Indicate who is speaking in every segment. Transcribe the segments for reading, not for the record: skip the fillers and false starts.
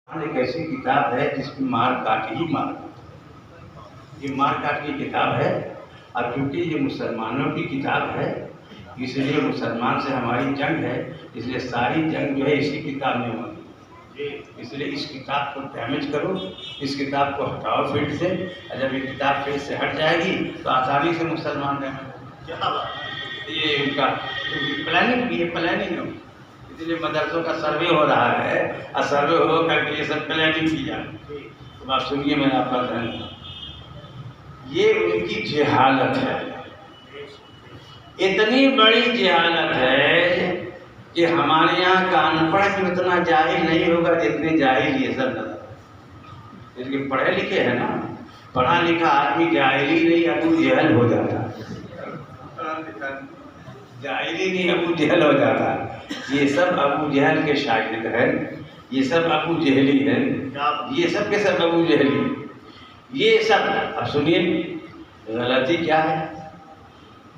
Speaker 1: ایک ایسی کتاب ہے جس کی مار کاٹ ہی مار یہ مار کاٹ کی کتاب ہے، اور کیونکہ یہ مسلمانوں کی کتاب ہے اس لیے مسلمان سے ہماری جنگ ہے، اس لیے ساری جنگ جو ہے اسی کتاب میں ہوگی، اس لیے اس کتاب کو ڈیمیج کرو، اس کتاب کو ہٹاؤ فیلڈ سے، اور جب یہ کتاب فیلڈ سے ہٹ جائے گی تو آسانی سے مسلمان ڈیمیج ہو یہ ان کا پلاننگ بھی ہے، پلاننگ ہے، اس لیے مدرسوں کا سروے ہو رہا ہے، اور سروے ہو کر کے یہ سب پلاننگ کی جائے۔ تو آپ سنیے، میں نے آپ کا ذہن یہ ان کی جہالت ہے، اتنی بڑی جہالت ہے کہ ہمارے یہاں کا ان پڑھ بھی اتنا جاہل نہیں ہوگا جتنے جاہل یہ سب نظر، اس کے پڑھے لکھے ہیں نا، پڑھا لکھا آدمی جاہل ہی نہیں ابو جہل ہو جاتا، جاہل ہی نہیں ابو جہل ہو جاتا۔ یہ سب ابو جہل کے شاگرد ہیں، یہ سب ابو جہلی ہیں، یہ سب کے سب ابو جہلی، یہ سب۔ اب سنیے غلطی کیا ہے،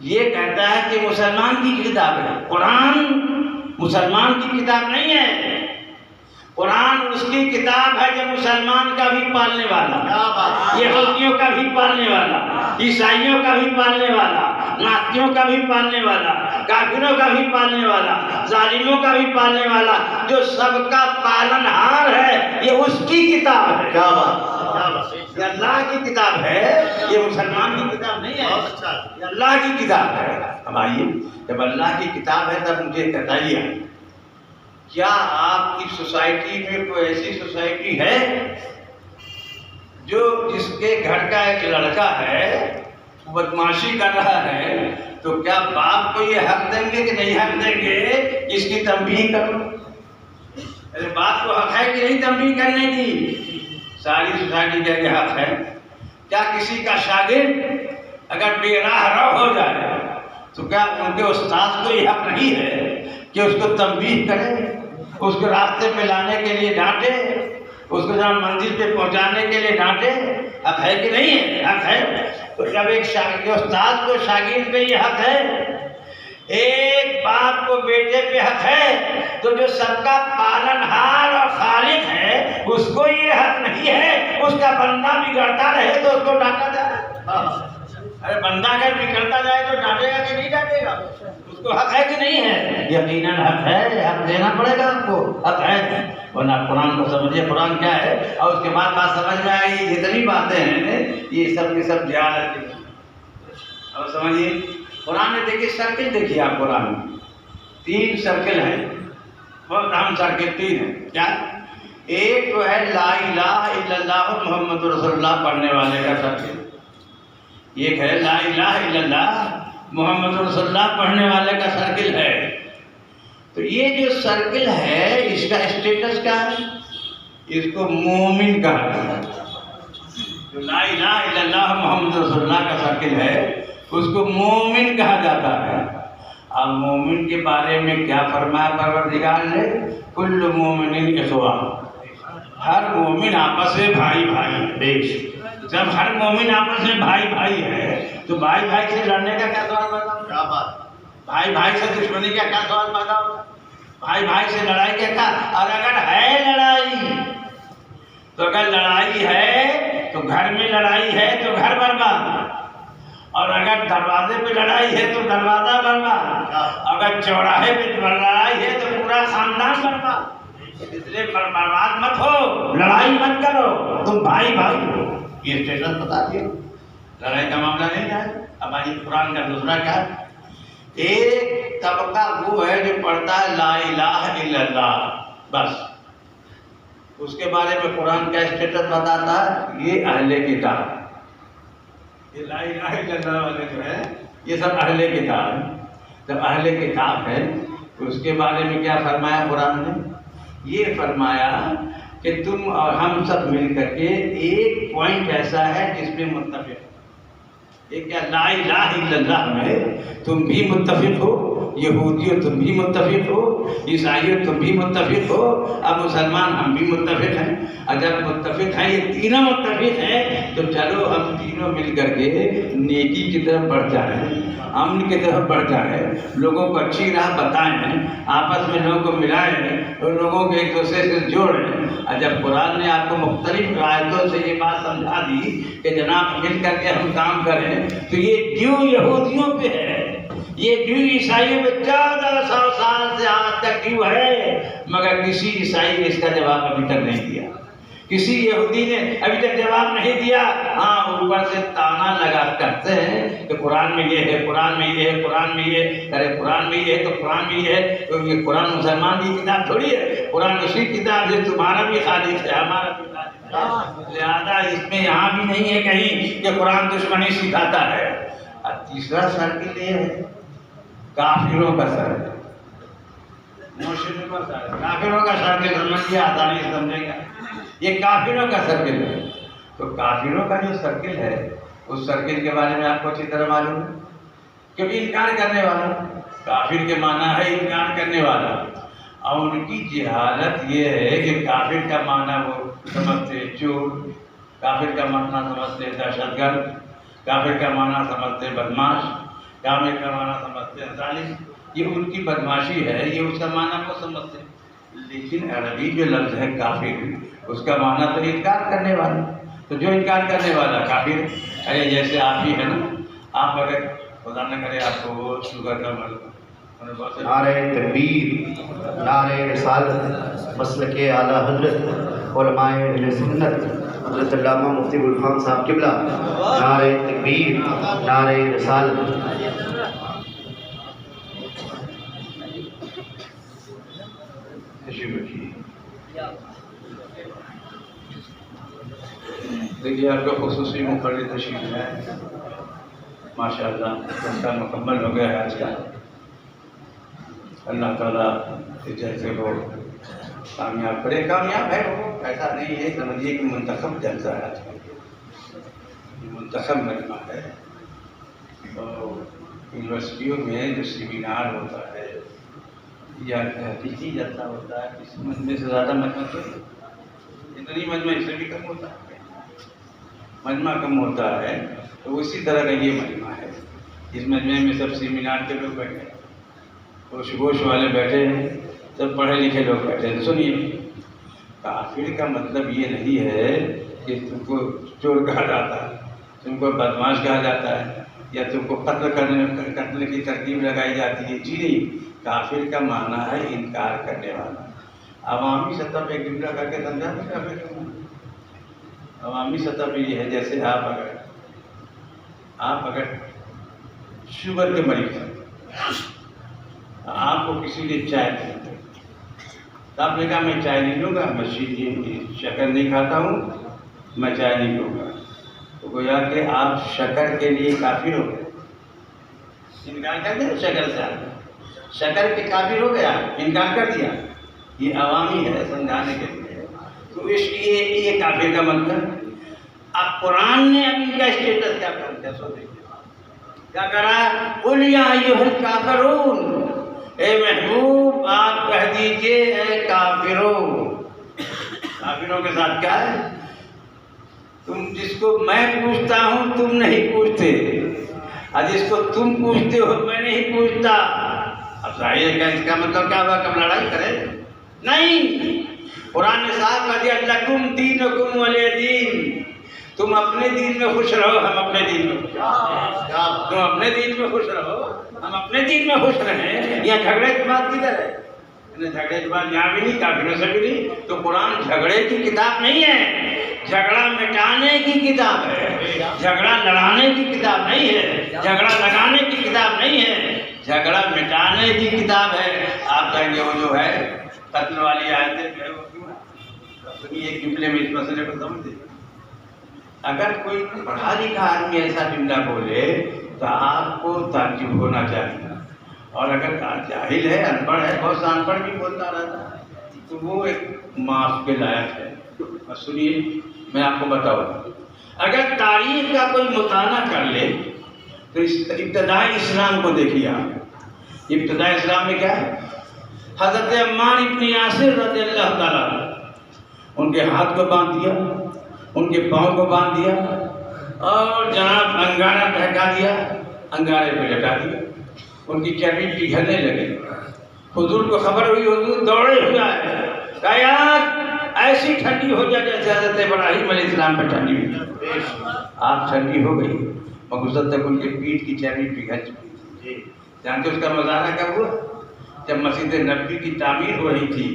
Speaker 1: یہ کہتا ہے کہ مسلمان کی کتاب ہے، قرآن مسلمان کی کتاب نہیں ہے، قرآن اس کی کتاب ہے جو مسلمان کا بھی پالنے والا، یہودیوں کا بھی پالنے والا، عیسائیوں کا بھی پالنے والا، ناتیوں کا بھی پالنے والا، کافروں کا بھی پالنے والا، ظالموں کا بھی پالنے والا، جو سب کا پالن ہار ہے، یہ اس کی کتاب ہے۔ کیا بات، یہ اللہ کی کتاب ہے، یہ مسلمان کی کتاب نہیں ہے، یہ اللہ کی کتاب ہے۔ اب آئیے، جب اللہ کی کتاب ہے تب مجھے بتائیے، کیا آپ کی سوسائٹی میں کوئی ایسی سوسائٹی ہے جو جس کے گھر کا ایک لڑکا ہے بدمعاشی کر رہا ہے تو کیا باپ کو یہ حق دیں گے کہ نہیں حق دیں گے اس کی تنبیہ کرو؟ باپ کو حق ہے کہ نہیں تنبیہ کرنے کی؟ ساری سوسائٹی کا یہ حق ہے۔ کیا کسی کا شاگرد اگر بے راہ رو ہو جائے تو کیا ان کے استاد کو یہ حق نہیں ہے کہ اس کو تنبیہ کرے، اس کو راستے پہ لانے کے لیے ڈانٹے، اس کو جہاں منزل پہ پہنچانے کے لیے ڈانٹے؟ حق ہے کہ نہیں ہے؟ حق ہے۔ تو جب ایک استاد کو شاگرد پہ یہ حق ہے، ایک باپ کو بیٹے پہ حق ہے، تو جو سب کا پالن ہار اور خالق ہے اس کو یہ حق نہیں ہے اس کا بندہ بگڑتا رہے تو اس کو ڈانٹا جائے؟ ارے بندہ اگر بگڑتا جائے تو ڈانٹے گا کہ نہیں ڈانٹے گا؟ اس کو حق ہے کہ نہیں ہے؟ یقیناً حق ہے، حق دینا پڑے گا آپ کو، حق ہے، ورنہ قرآن کو سمجھیے قرآن کیا ہے، اور اس کے بعد بات سمجھ میں آئی جتنی باتیں ہیں یہ سب کی سب جہالت کی۔ اور سمجھیے قرآن میں دیکھیے سرکل، دیکھیے آپ قرآن میں 3 سرکل ہیں، بہت اہم سرکل 3 ہیں۔ کیا؟ ایک تو ہے لا الہ الا اللہ محمد رسول اللہ پڑھنے والے کا سرکل، ایک ہے لا الہ الا اللہ محمد رسول اللہ پڑھنے والے کا سرکل ہے۔ تو یہ جو سرکل ہے اس کا اسٹیٹس کیا ہے؟ اس کو مومن کہا جاتا ہے۔ جو لا الہ الا اللہ محمد رسول اللہ کا سرکل ہے اس کو مومن کہا جاتا ہے۔ اب مومن کے بارے میں کیا فرمایا پروردگار نے؟ کل مومن اخوہ، ہر مومن آپس میں بھائی بھائی ہے۔ جب ہر مومن آپس میں بھائی بھائی ہے تو بھائی بھائی سے لڑنے کا کیا سوال پیدا ہوتا؟ کیا بات، بھائی بھائی سے دشمنی کا کیا سوال پیدا ہوتا؟ بھائی بھائی سے لڑائی کا کیا؟ اور اگر ہے لڑائی تو اگر لڑائی ہے تو گھر میں لڑائی ہے تو گھر برباد، اور اگر دروازے پہ لڑائی ہے تو دروازہ برباد، اگر چوراہے پہ لڑائی ہے تو پورا خاندان برباد۔ اس لیے برباد مت ہو، لڑائی مت کرو، تم بھائی بھائی ہو، یہ اسٹیٹس بتا دیا، لڑائی کا معاملہ نہیں ہے۔ اب آئیے قرآن کا دوسرا کیا ہے؟ ایک طبقہ وہ ہے جو پڑھتا ہے لا الہ الا اللہ بس، اس کے بارے میں قرآن کا اسٹیٹس بتاتا ہے یہ اہل کتاب، یہ لا الہ الا اللہ والے جو ہے یہ سب اہل کتاب ہیں۔ جب اہل کتاب ہے تو اس کے بارے میں کیا فرمایا قرآن نے؟ یہ فرمایا کہ تم اور ہم سب مل کر کے ایک پوائنٹ ایسا ہے جس میں متفق ہو، ایک کیا لا الہ الا اللہ میں تم بھی متفق ہو، یہودیوں تم بھی متفق ہو، عیسائیوں تم بھی متفق ہو، اب مسلمان ہم بھی متفق ہیں، اور جب متفق ہیں، یہ تینوں متفق ہیں، تو چلو ہم تینوں مل کر کے نیکی کی طرف بڑھ جائیں، امن کی طرف بڑھ جائیں، لوگوں کو اچھی راہ بتائیں، آپس میں لوگوں کو ملائیں اور لوگوں کو ایک دوسرے سے جوڑیں۔ اور جب قرآن نے آپ کو مختلف آیتوں سے یہ بات سمجھا دی کہ جناب مل کر کے ہم کام کریں، تو یہ ڈیو یہودیوں پہ ہے، یہ ڈیو عیسائیوں پہ 1400 سال سے آج تک ڈیو ہے، مگر کسی عیسائی نے اس کا جواب ابھی تک نہیں دیا، کسی یہودی نے ابھی تک جواب نہیں دیا۔ ہاں اوپر سے تانا لگا کرتے ہیں کہ قرآن میں یہ ہے، قرآن میں یہ ہے، قرآن میں یہ، ارے قرآن میں یہ ہے تو قرآن میں یہ ہے، تو یہ قرآن مسلمان کی کتاب تھوڑی ہے، قرآن اسی کتاب ہے، تمہارا بھی خالص ہے، ہمارا بھی خالص ہے، لہٰذا اس میں یہاں بھی نہیں ہے کہیں کہ قرآن دشمنی سکھاتا ہے۔ اور تیسرا سرکل یہ ہے کافروں کا سرکل، مشرکوں کا سرکل، کافروں کا سرکل سمجھیے، آسانی سے سمجھیں گا، یہ کافروں کا سرکل ہے۔ تو کافروں کا جو سرکل ہے اس سرکل کے بارے میں آپ کو اچھی طرح معلوم ہے، کیونکہ انکار کرنے والا، کافر کے معنی ہے انکار کرنے والا، اور ان کی جہالت یہ ہے کہ کافر کا معنی وہ سمجھتے چور، کافر کا معنی سمجھتے دہشت گرد، کافر کا معنی سمجھتے بدماش، کافر کا معنی سمجھتے ظالم، یہ ان کی بدماشی ہے، یہ اس کا معنی کو سمجھتے ہیں۔ لیکن عربی جو لفظ ہے کافر، اس کا معنی تو انکار کرنے والا، تو جو انکار کرنے والا کافر، ارے جیسے آپ ہی ہے نا، آپ اگر خدا نہ کرے آپ کو شوگر کا مرض،
Speaker 2: نعرہ تکبیر، نعرہ رسالت، مسلک اعلیٰ حضرت علماء اہل سنت حضرت علامہ مفتی ابوالفضل صاحب قبلہ، نعرہ تکبیر، نعرہ رسالت۔
Speaker 1: دیکھیے آپ کا خصوصی مقرر تشریف ہے، ماشاء اللہ کا مکمل ہو گیا ہے آج کا۔ اللہ تعالیٰ جیسے وہ کامیاب کرے، کامیاب ہے وہ، ایسا نہیں ہے، سمجھیے کہ منتخب جلسہ ہے آج کا، منتخب مجمع ہے۔ اور یونیورسٹیوں میں جو سیمینار ہوتا ہے یا تحقیقی جلسہ ہوتا ہے، اس مجمع سے زیادہ مجمع تو اتنی مجمع اس سے بھی کم ہوتا ہے، مجمع کم ہوتا ہے، تو اسی طرح کا یہ مجمع ہے۔ اس مجمع میں سب سیمینار کے لوگ بیٹھے ہیں، ہوش گوش والے بیٹھے ہیں، سب پڑھے لکھے لوگ بیٹھے ہیں۔ سنیے، کافر کا مطلب یہ نہیں ہے کہ تم کو چور کہا جاتا ہے، تم کو بدماش کہا جاتا ہے، یا تم کو قتل کی ترکیب لگائی جاتی ہے، جی نہیں۔ کافر کا معنی ہے انکار کرنے والا۔ عوامی سطح پہ جملہ کر کے سمجھا تو کافر کا معنی عوامی سطح پہ یہ ہے، جیسے آپ اگر شوگر کے مریض ہیں، آپ کو کسی نے چائے دی، تو آپ نے کہا میں چائے نہیں لوں گا، میں شکر نہیں کھاتا ہوں، میں چائے نہیں لوں گا، تو گویا کہ آپ شکر کے لیے کافر ہو گئے، انکار کر دیا شکر سے، آپ شکر کے کافر ہو گیا، انکار کر دیا۔ یہ عوامی ہے سمجھانے کے لیے، تو اس لیے یہ کافر کا مطلب۔ اب قرآن نے اب ان کا اسٹیٹس کیا کر دیا، سو دیکھیے کیا کرا، قُلْ يَا أَيُّهَا الْكَافِرُونَ، اے محبوب آپ کہہ دیجئے اے کافروں۔ کافروں کے ساتھ کیا ہے، تم جس کو میں پوچھتا ہوں تم نہیں پوچھتے، اور جس کو تم پوچھتے ہو میں نہیں پوچھتا۔ اب ظاہر ہے اس کا مطلب کیا ہوا، کب لڑائی کرے؟ نہیں، قرآن نے صاحب کہا دیا لکم دینکم ولی دین، تم اپنے دین میں خوش رہو، ہم اپنے دین میں خوش رہو، تم اپنے دین میں خوش رہو، ہم اپنے دین میں خوش رہیں۔ یہ جھگڑے کی بات کدھر ہے، جھگڑے کی بات یہاں بھی نہیں، کافروں سے بھی نہیں۔ تو قرآن جھگڑے کی کتاب نہیں ہے، جھگڑا مٹانے کی کتاب ہے، جھگڑا لڑانے کی کتاب نہیں ہے، جھگڑا لگانے کی کتاب نہیں ہے، جھگڑا مٹانے کی کتاب ہے۔ آپ کہیں گے وہ جو ہے قتل والی آیتیں جو ہے وہ کیوں ہے، سنیے ایک جملے میں اس مسئلے کو سمجھ دیں۔ اگر کوئی پڑھا لکھا آدمی ایسا جملہ بولے تو آپ کو تعجب ہونا چاہیے، اور اگر جاہل ہے، ان پڑھ ہے، بہت سا ان پڑھ بھی بولتا رہتا ہے، تو وہ ایک معاف کے لائق ہے۔ اور سنیے میں آپ کو بتاؤں، اگر تاریخ کا کوئی مطالعہ کر لے تو ابتدائی اسلام کو دیکھیے آپ، ابتدائی اسلام میں کیا ہے، حضرت عمار ابن یاسر رضی اللہ تعالیٰ ان کے ہاتھ کو باندھ دیا، ان کے پاؤں کو باندھ دیا اور جناب انگارہ بہکا دیا، انگارے پہ لٹا دیا، ان کی چربی پگھلنے لگے۔ حضور کو خبر ہوئی، حضور دوڑے ہوئے آئے، کہا یار ایسی ٹھنڈی ہو جائے جیسے حضرت ابراہیم علیہ السلام پہ ٹھنڈی ہوئی۔ آپ ٹھنڈی ہو گئی مگر تک ان کے پیٹھ کی چربی پگھل چکی تھی۔ جانتے اس کا مظاہرہ کب ہوا؟ جب مسجد نبوی کی تعمیر ہو رہی تھی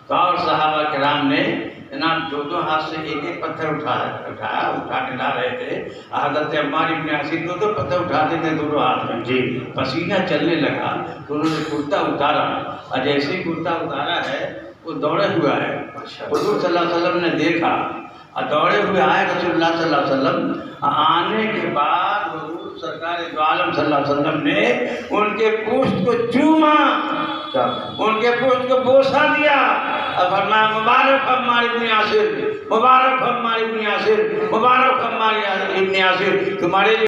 Speaker 1: تو اور صحابہ کرام نے جناب دو ہاتھ سے ایک پتھر اٹھا کے لا رہے تھے۔ حضرت عمار ابن یاسر دو پتھر اٹھاتے تھے دونوں ہاتھ میں، جی پسینہ چلنے لگا تو انہوں نے کرتا اتارا، اور جیسے ہی کرتا اتارا ہے وہ دوڑے ہوئے آئے۔ حضور صلی اللہ علیہ وسلم نے دیکھا اور دوڑے ہوئے آئے رسول اللہ صلی اللہ علیہ وسلم۔ آنے کے بعد حضور سرکار دو عالم صلی اللہ علیہ وسلم نے ان کے پشت کو چوما، ان کے پشت کو بوسہ دیا اور فرمایا مبارک عمار ابن یاسر، مبارک عمار ابن یاسر، مبارک عمار ابن یاسر، تمہارے